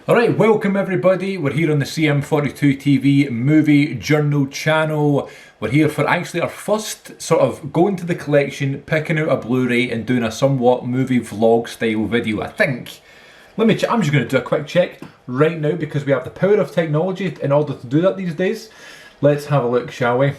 Alright, welcome everybody. We're here on the CM42 TV Movie Journal channel. We're here for actually our first sort of going to the collection, picking out a Blu-ray and doing a somewhat movie vlog style video, I think. I'm just going to do a quick check right now because we have the power of technology in order to do that these days. Let's have a look, shall we?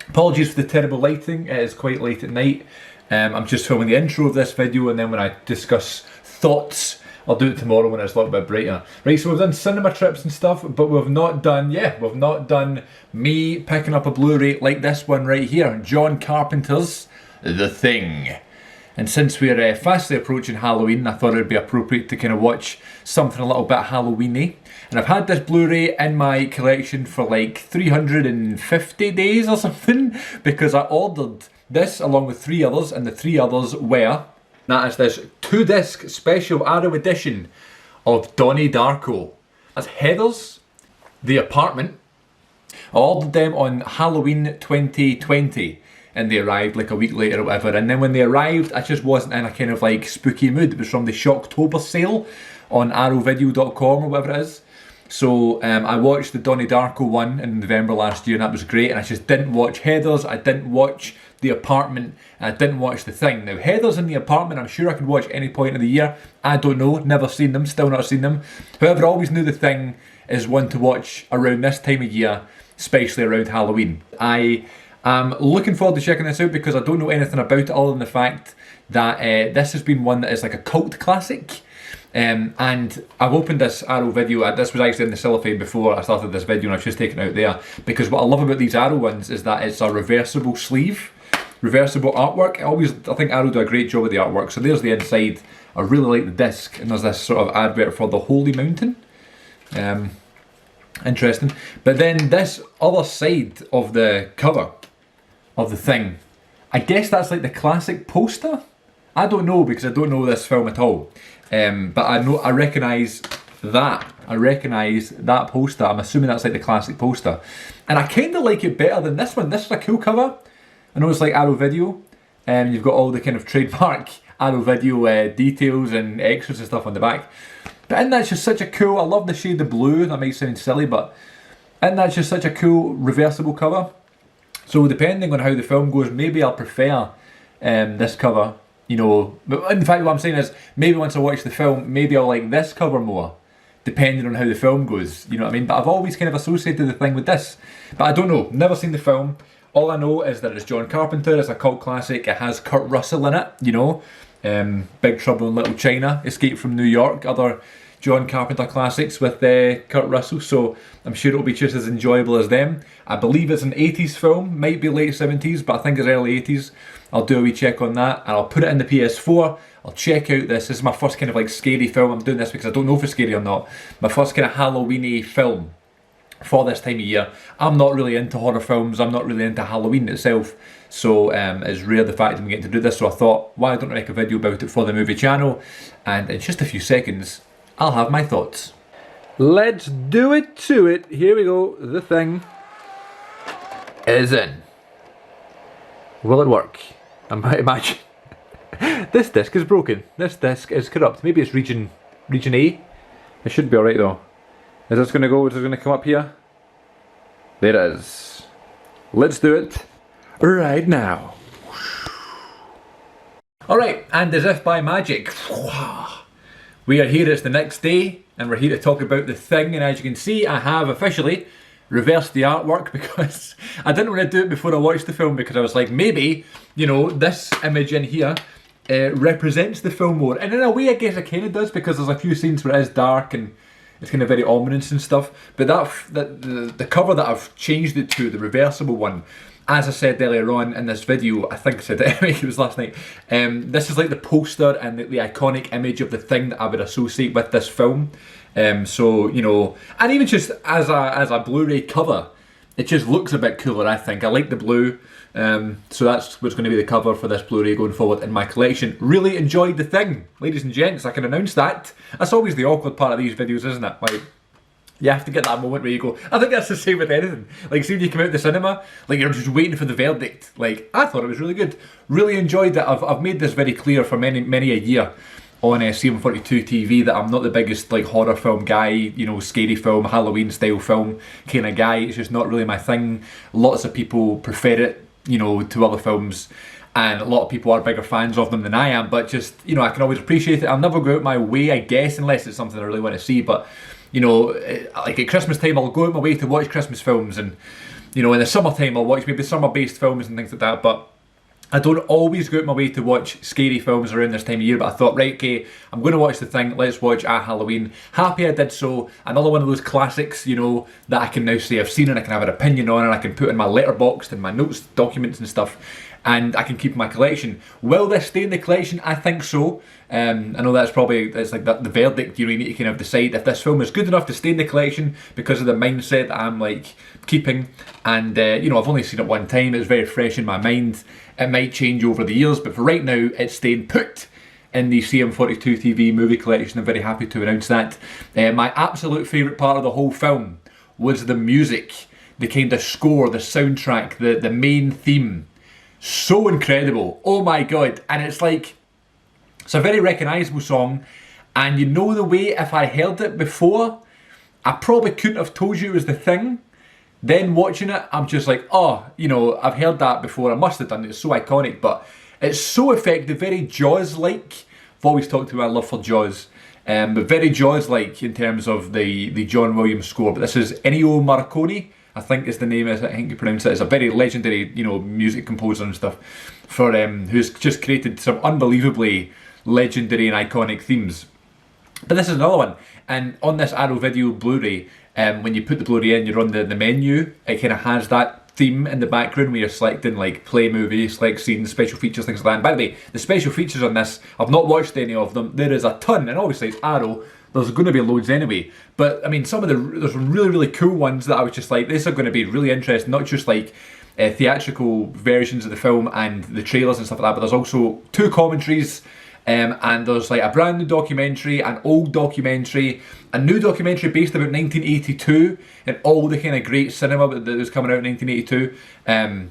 Apologies for the terrible lighting, it is quite late at night. I'm just filming the intro of this video, and then when I discuss thoughts, I'll do it tomorrow when it's a little bit brighter. Right, so we've done cinema trips and stuff, but we've not done me picking up a Blu-ray like this one right here, John Carpenter's The Thing. And since we're fastly approaching Halloween, I thought it would be appropriate to kind of watch something a little bit Halloween-y. And I've had this Blu-ray in my collection for like 350 days or something, because I ordered this along with 3 others, and the 3 others were... That is this 2-disc special Arrow edition of Donnie Darko. That's Heathers, The Apartment. I ordered them on Halloween 2020 and they arrived like a week later or whatever. And then when they arrived, I just wasn't in a kind of like spooky mood. It was from the Shocktober sale on arrowvideo.com or whatever it is. So I watched the Donnie Darko one in November last year and that was great. And I just didn't watch Heathers, I didn't watch The Apartment, and I didn't watch The Thing. Now Heathers and The Apartment I'm sure I could watch any point of the year. I don't know, never seen them, still not seen them. However, I always knew The Thing is one to watch around this time of year, especially around Halloween. I am looking forward to checking this out because I don't know anything about it other than the fact that this has been one that is like a cult classic. And I've opened this Arrow video, this was actually in the cellophane before I started this video and I've just taken it out there, because what I love about these Arrow ones is that it's a reversible sleeve, reversible artwork. I think Arrow do a great job with the artwork. So there's the inside, I really like the disc, and there's this sort of advert for the Holy Mountain. Interesting. But then this other side of the cover of The Thing, I guess that's like the classic poster? I don't know because I don't know this film at all. But I recognise that. I recognise that poster. I'm assuming that's like the classic poster. And I kind of like it better than this one. This is a cool cover. I know it's like Arrow Video. You've got all the kind of trademark Arrow Video details and extras and stuff on the back. But isn't that just such a cool... I love the shade of blue. That might sound silly, but isn't that just such a cool reversible cover? So depending on how the film goes, maybe I'll prefer this cover. You know, but in fact what I'm saying is, maybe once I watch the film, maybe I'll like this cover more, depending on how the film goes, you know what I mean? But I've always kind of associated The Thing with this. But I don't know, never seen the film. All I know is that it's John Carpenter, it's a cult classic, it has Kurt Russell in it, you know. Big Trouble in Little China, Escape from New York, other John Carpenter classics with Kurt Russell, so I'm sure it'll be just as enjoyable as them. I believe it's an 80s film, might be late 70s, but I think it's early 80s. I'll do a wee check on that, and I'll put it in the PS4. I'll check out this. This is my first kind of like scary film. I'm doing this because I don't know if it's scary or not. My first kind of Halloween-y film for this time of year. I'm not really into horror films. I'm not really into Halloween itself. So it's rare the fact I'm getting to do this. So I thought, why don't I make a video about it for the movie channel? And in just a few seconds, I'll have my thoughts. Let's do it to it. Here we go. The Thing is in. Will it work? I might imagine. This disc is broken. This disc is corrupt. Maybe it's region A. It should be alright though. Is this going to go? Is it going to come up here? There it is. Let's do it right now. Alright, and as if by magic, we are here, it's the next day, and we're here to talk about The Thing, and as you can see, I have officially reversed the artwork because I didn't want to do it before I watched the film because I was like, maybe, you know, this image in here represents the film more. And in a way, I guess it kind of does because there's a few scenes where it is dark and it's kind of very ominous and stuff. But the cover that I've changed it to, the reversible one, as I said earlier on in this video, I think I said it anyway, it was last night, this is like the poster and the iconic image of The Thing that I would associate with this film. So, you know, and even just as a Blu-ray cover, it just looks a bit cooler, I think. I like the blue, so that's what's going to be the cover for this Blu-ray going forward in my collection. Really enjoyed The Thing, ladies and gents, I can announce that. That's always the awkward part of these videos, isn't it? Like, you have to get that moment where you go, I think that's the same with anything. Like, see when you come out of the cinema, like you're just waiting for the verdict. Like, I thought it was really good. Really enjoyed it. I've made this very clear for many a year. on CM42 TV that I'm not the biggest like horror film guy, you know, scary film, Halloween style film kind of guy. It's just not really my thing. Lots of people prefer it, you know, to other films, and a lot of people are bigger fans of them than I am, but just, you know, I can always appreciate it. I'll never go out my way, I guess, unless it's something I really want to see, but, you know, like at Christmas time I'll go out my way to watch Christmas films, and, you know, in the summertime I'll watch maybe summer-based films and things like that, but I don't always go out my way to watch scary films around this time of year. But I thought, right, okay, I'm going to watch The Thing, let's watch Halloween. Happy I did so. Another one of those classics, you know, that I can now say I've seen and I can have an opinion on, and I can put in my letterbox and my notes, documents and stuff, and I can keep in my collection. Will this stay in the collection? I think so. I know that's probably, it's like the verdict, you know, you need to kind of decide if this film is good enough to stay in the collection because of the mindset that I'm like keeping. And you know, I've only seen it one time, it's very fresh in my mind. It might change over the years, but for right now, it's staying put in the CM42 TV movie collection. I'm very happy to announce that. My absolute favourite part of the whole film was the music, the kind of score, the soundtrack, the main theme. So incredible, oh my god. And it's like, it's a very recognisable song, and you know the way if I heard it before, I probably couldn't have told you it was The Thing. Then watching it, I'm just like, oh, you know, I've heard that before, I must have done it, it's so iconic, but it's so effective, very Jaws-like. I've always talked about my love for Jaws, but very Jaws-like in terms of the John Williams score. But this is Ennio Morricone, I think is the name, I think you pronounce it. It's a very legendary, you know, music composer and stuff, for who's just created some unbelievably legendary and iconic themes. But this is another one, and on this Arrow Video Blu-ray, when you put the Blu-ray in, you're on the menu, it kind of has that theme in the background where you're selecting like play movie, select scenes, special features, things like that. And by the way, the special features on this, I've not watched any of them, there is a ton, and obviously it's Arrow, there's going to be loads anyway, but I mean there's some really cool ones that I was just like, these are going to be really interesting, not just like theatrical versions of the film and the trailers and stuff like that, but there's also 2 commentaries, and there's like a brand new documentary, an old documentary, a new documentary based about 1982 and all the kind of great cinema that was coming out in 1982,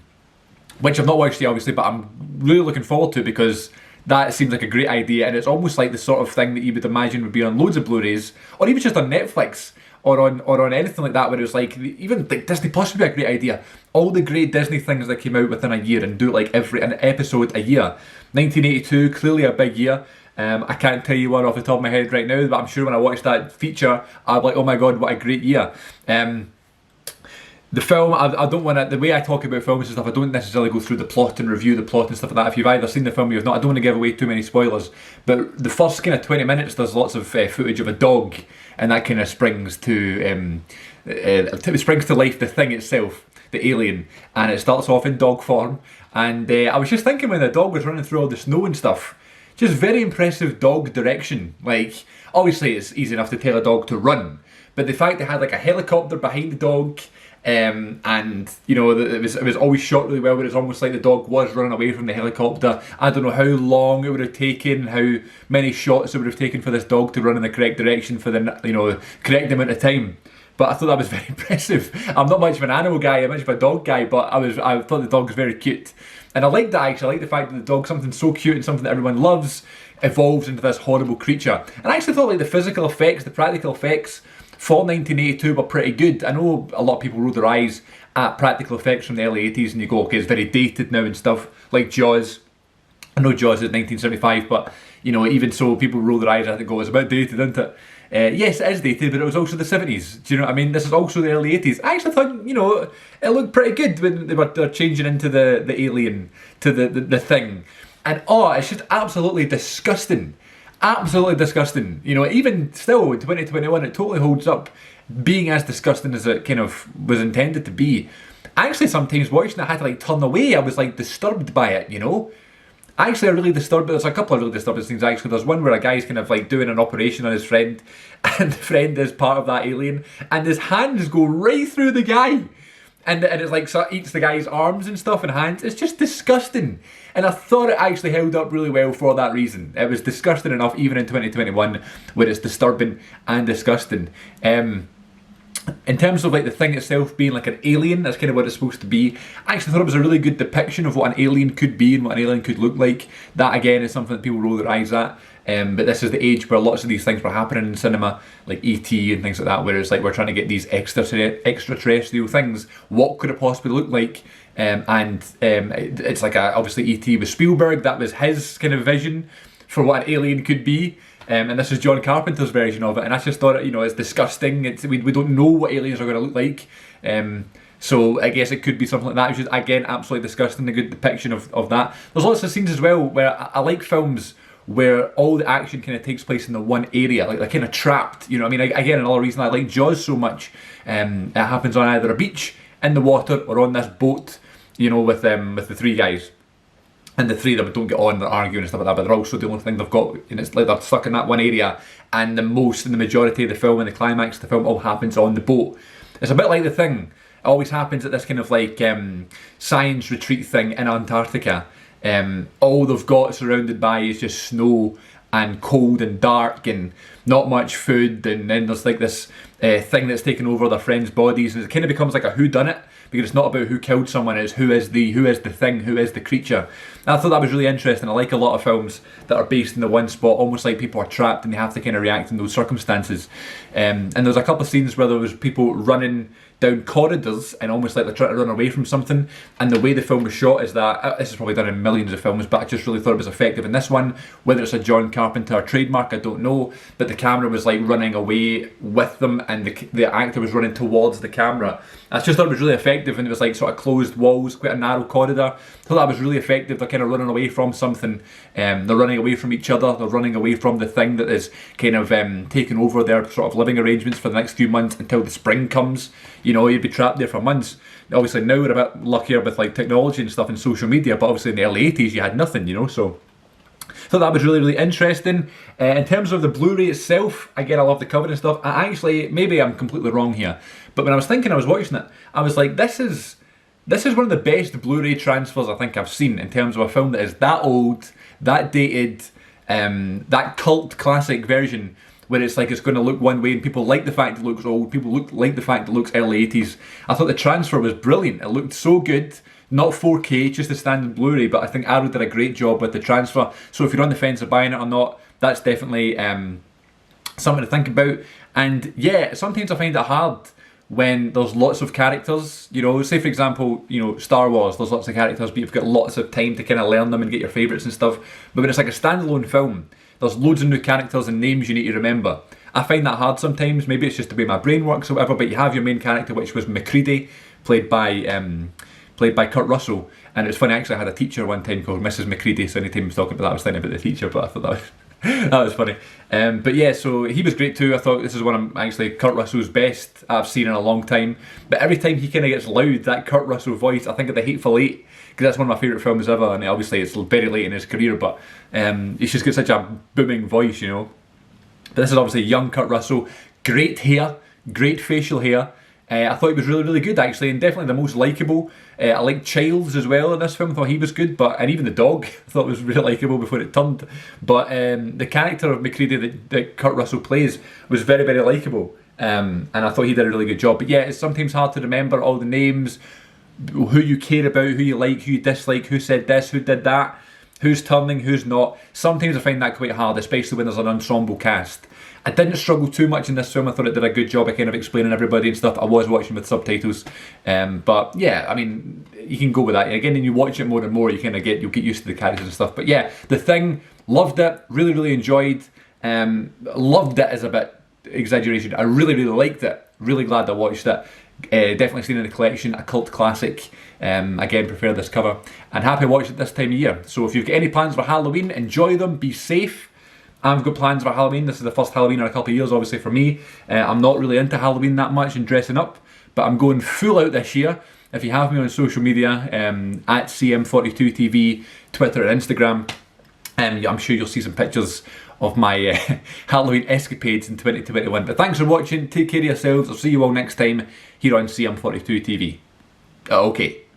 which I've not watched yet obviously, but I'm really looking forward to, because that seems like a great idea, and it's almost like the sort of thing that you would imagine would be on loads of Blu-rays, or even just on Netflix, or on anything like that, where it was like, even like Disney Plus would be a great idea. All the great Disney things that came out within a year, and do like an episode a year. 1982, clearly a big year. I can't tell you one off the top of my head right now, but I'm sure when I watch that feature, I'll be like, oh my god, what a great year. The film, I don't want to, the way I talk about films and stuff, I don't necessarily go through the plot and review the plot and stuff like that. If you've either seen the film or you've not, I don't want to give away too many spoilers, but the first kind of 20 minutes there's lots of footage of a dog, and that kind of springs to life the thing itself, the alien, and it starts off in dog form. And I was just thinking, when the dog was running through all the snow and stuff, just very impressive dog direction. Like, obviously it's easy enough to tell a dog to run, but the fact they had like a helicopter behind the dog, and you know, it was always shot really well, but it's almost like the dog was running away from the helicopter. I don't know how long it would have taken, how many shots it would have taken for this dog to run in the correct direction for the, you know, correct amount of time. But I thought that was very impressive. I'm not much of an animal guy, I'm much of a dog guy, but I thought the dog was very cute. And I like that actually, I like the fact that the dog, something so cute and something that everyone loves, evolves into this horrible creature. And I actually thought like the physical effects, the practical effects for 1982 were pretty good. I know a lot of people roll their eyes at practical effects from the early 80s and you go, okay, it's very dated now and stuff, like Jaws. I know Jaws is 1975, but you know, even so, people roll their eyes at it and go, it's a bit dated, isn't it? Yes, it is dated, but it was also the 70s. Do you know what I mean? This is also the early 80s. I actually thought, you know, it looked pretty good when they're changing into the alien, to the thing. And oh, it's just absolutely disgusting. Absolutely disgusting. You know, even still in 2021, it totally holds up, being as disgusting as it kind of was intended to be. Actually, sometimes watching it, I had to like turn away. I was like disturbed by it, you know? Actually, I really disturbed. There's a couple of really disturbing things actually. There's one where a guy's kind of like doing an operation on his friend, and the friend is part of that alien, and his hands go right through the guy. And it's like, so it eats the guy's arms and stuff and hands. It's just disgusting. And I thought it actually held up really well for that reason. It was disgusting enough even in 2021, where it's disturbing and disgusting. In terms of like the thing itself being like an alien, that's kind of what it's supposed to be. I actually thought it was a really good depiction of what an alien could be and what an alien could look like. That again is something that people roll their eyes at. But this is the age where lots of these things were happening in cinema, like E.T. and things like that, where it's like we're trying to get these extraterrestrial things. What could it possibly look like? It's like obviously E.T. with Spielberg. That was his kind of vision for what an alien could be. And this is John Carpenter's version of it. And I just thought, it's disgusting. We don't know what aliens are going to look like. So I guess it could be something like that. Which is, again, absolutely disgusting. A good depiction of that. There's lots of scenes as well where I like films where all the action kind of takes place in the one area, like they're kind of trapped. You know what I mean? Again, another reason I like Jaws so much. It happens on either a beach, in the water, or on this boat, with the three guys. And the three of them don't get on, they're arguing and stuff like that, but they're also the only thing they've got, and it's like they're stuck in that one area, and the majority of the film and the climax of the film all happens on the boat. It's a bit like The Thing. It always happens at this kind of like science retreat thing in Antarctica. All they've got surrounded by is just snow and cold and dark and not much food, and then there's like this thing that's taken over their friends' bodies, and it kind of becomes like a whodunit, because it's not about who killed someone, it's who is the thing, who is the creature. And I thought that was really interesting. I like a lot of films that are based in the one spot, almost like people are trapped and they have to kind of react in those circumstances. And there's a couple of scenes where there was people running down corridors and almost like they're trying to run away from something, and the way the film was shot is that, this is probably done in millions of films, but I just really thought it was effective in this one. Whether it's a John Carpenter trademark, I don't know, but the camera was like running away with them, and the actor was running towards the camera. I just thought it was really effective, and it was like sort of closed walls, quite a narrow corridor. I thought that was really effective. They're kind of running away from something, they're running away from each other, they're running away from the thing that is kind of taking over their sort of living arrangements for the next few months until the spring comes. You'd be trapped there for months. Obviously now we're a bit luckier with like technology and stuff and social media, but obviously in the early 80s you had nothing, so thought that was really, really interesting. In terms of the Blu-ray itself, again, I love the cover and stuff. I actually, maybe I'm completely wrong here, but when I was watching it, I was like, this is one of the best Blu-ray transfers I think I've seen in terms of a film that is that old, that dated, that cult classic version, where it's like it's going to look one way and people like the fact it looks old, people like the fact it looks early 80s. I thought the transfer was brilliant. It looked so good. Not 4K, just a standard Blu-ray, but I think Arrow did a great job with the transfer. So if you're on the fence of buying it or not, that's definitely something to think about. And yeah, sometimes I find it hard when there's lots of characters. Say for example, Star Wars, there's lots of characters, but you've got lots of time to kind of learn them and get your favourites and stuff. But when it's like a standalone film, there's loads of new characters and names you need to remember. I find that hard sometimes. Maybe it's just the way my brain works or whatever, but you have your main character, which was MacReady, played by Kurt Russell. And it was funny, actually I had a teacher one time called Mrs. MacReady, so anytime I was talking about that I was thinking about the teacher, but I thought that was that was funny. But yeah, so he was great too. I thought this is one of actually Kurt Russell's best I've seen in a long time. But every time he kind of gets loud, that Kurt Russell voice, I think of The Hateful Eight, because that's one of my favourite films ever, and obviously it's very late in his career, but he's just got such a booming voice, But this is obviously young Kurt Russell, great hair, great facial hair. I thought he was really, really good actually, and definitely the most likeable. I liked Childs as well in this film. I thought he was good, and even the dog I thought was really likeable before it turned. But the character of MacReady that Kurt Russell plays was very, very likeable, and I thought he did a really good job. But yeah, it's sometimes hard to remember all the names, who you care about, who you like, who you dislike, who said this, who did that, who's turning, who's not. Sometimes I find that quite hard, especially when there's an ensemble cast. I didn't struggle too much in this film. I thought it did a good job of kind of explaining everybody and stuff. I was watching with subtitles, but yeah, I mean, you can go with that. Again, when you watch it more and more, you'll get used to the characters and stuff. But yeah, The Thing, loved it, really, really enjoyed. Loved it is a bit exaggeration. I really, really liked it. Really glad I watched it. Definitely seen in the collection, a cult classic. Again, prefer this cover, and happy to watch it this time of year. So if you've got any plans for Halloween, enjoy them, be safe. I've got plans for Halloween. This is the first Halloween in a couple of years, obviously, for me. I'm not really into Halloween that much and dressing up, but I'm going full out this year. If you have me on social media, at CM42TV, Twitter and Instagram, I'm sure you'll see some pictures of my Halloween escapades in 2021. But thanks for watching. Take care of yourselves. I'll see you all next time here on CM42TV. Okay.